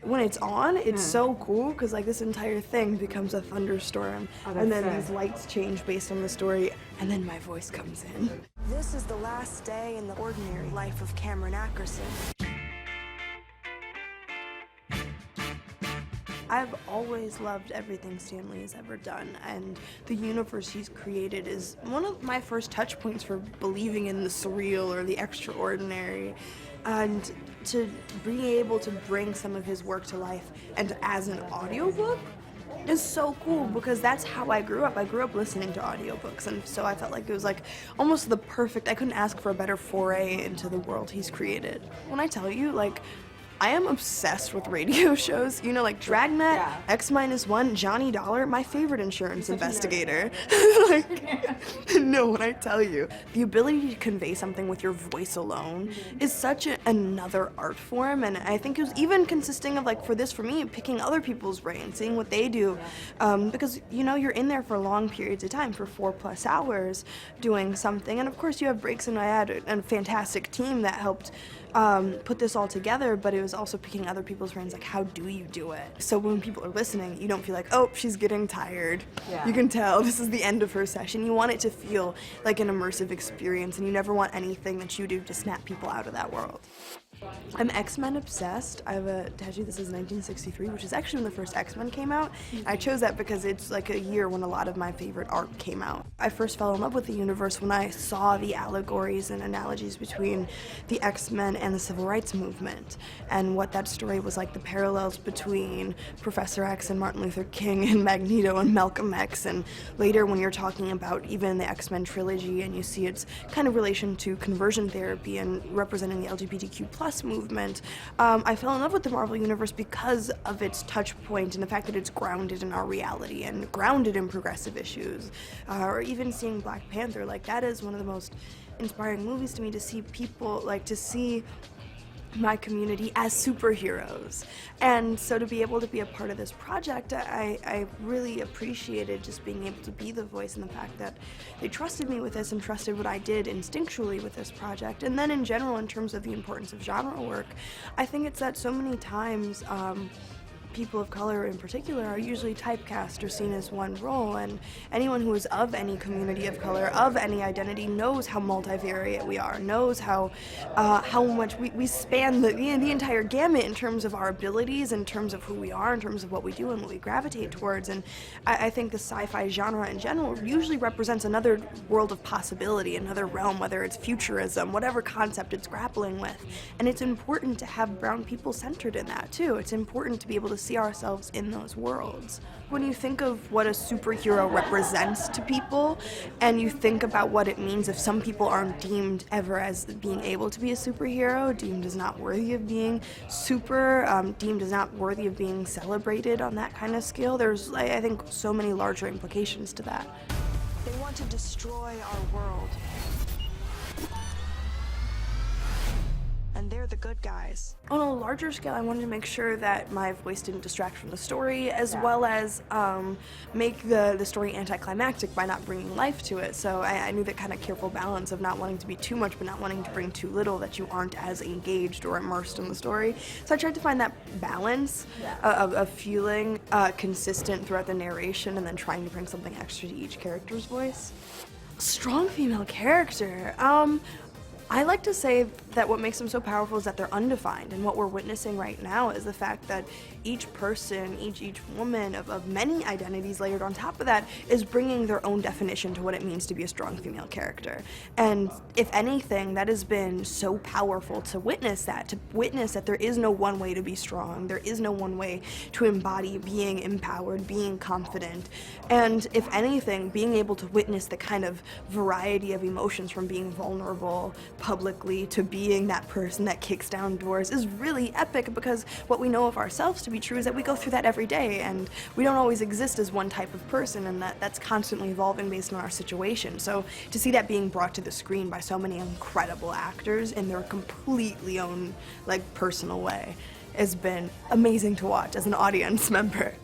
when it's on, it's so cool because like this entire thing becomes a thunderstorm, and then these lights change based on the story, and then my voice comes in. This is the last day in the ordinary life of Cameron Ackerson. I've always loved everything Stan Lee has ever done, and the universe he's created is one of my first touch points for believing in the surreal or the extraordinary. And to be able to bring some of his work to life and as an audiobook is so cool, because that's how I grew up. I grew up listening to audiobooks, and so I felt like it was like almost the perfect, I couldn't ask for a better foray into the world he's created. When I tell you, like, I am obsessed with radio shows, you know, like Dragnet, X-1, Johnny Dollar, my favorite insurance investigator. Like, no, when I tell you, the ability to convey something with your voice alone is such another art form, and I think it was even consisting of, like, for me, picking other people's brains, seeing what they do, because, you know, you're in there for long periods of time, for 4+ hours doing something, and of course you have breaks, and I had a fantastic team that helped put this all together, but it was also picking other people's brains, like, how do you do it? So when people are listening, you don't feel like, oh, she's getting tired. You can tell this is the end of her session. You want it to feel like an immersive experience, and you never want anything that you do to snap people out of that world. I'm X-Men obsessed. I have a tattoo that says 1963, which is actually when the first X-Men came out. I chose that because it's like a year when a lot of my favorite art came out. I first fell in love with the universe when I saw the allegories and analogies between the X-Men and the Civil Rights Movement, and what that story was like, the parallels between Professor X and Martin Luther King and Magneto and Malcolm X, and later when you're talking about even the X-Men trilogy and you see its kind of relation to conversion therapy and representing the LGBTQ+ movement. I fell in love with the Marvel Universe because of its touch point and the fact that it's grounded in our reality and grounded in progressive issues. Or even seeing Black Panther, like, that is one of the most inspiring movies to me, to see people, like, to see my community as superheroes. And so to be able to be a part of this project, I really appreciated just being able to be the voice, and the fact that they trusted me with this and trusted what I did instinctually with this project. And then in general, in terms of the importance of genre work, I think it's that so many times people of color in particular are usually typecast or seen as one role, and anyone who is of any community of color, of any identity, knows how multivariate we are, knows how much we span the entire gamut in terms of our abilities, in terms of who we are, in terms of what we do and what we gravitate towards. And I think the sci-fi genre in general usually represents another world of possibility, another realm, whether it's futurism, whatever concept it's grappling with. And it's important to have brown people centered in that too. It's important to be able to see ourselves in those worlds. When you think of what a superhero represents to people, and you think about what it means if some people aren't deemed ever as being able to be a superhero, deemed as not worthy of being deemed as not worthy of being celebrated on that kind of scale, there's, I think, so many larger implications to that. They want to destroy our world. And they're the good guys. On a larger scale, I wanted to make sure that my voice didn't distract from the story, as well as make the story anticlimactic by not bringing life to it. So I knew that kind of careful balance of not wanting to be too much but not wanting to bring too little, that you aren't as engaged or immersed in the story. So I tried to find that balance of feeling consistent throughout the narration, and then trying to bring something extra to each character's voice. Strong female character. I like to say that what makes them so powerful is that they're undefined, and what we're witnessing right now is the fact that each person, each woman of many identities layered on top of that is bringing their own definition to what it means to be a strong female character. And if anything, that has been so powerful to witness that there is no one way to be strong, there is no one way to embody being empowered, being confident, and if anything, being able to witness the kind of variety of emotions, from being vulnerable publicly to being that person that kicks down doors, is really epic, because what we know of ourselves to be true is that we go through that every day, and we don't always exist as one type of person, and that's constantly evolving based on our situation. So to see that being brought to the screen by so many incredible actors in their completely own, like, personal way has been amazing to watch as an audience member.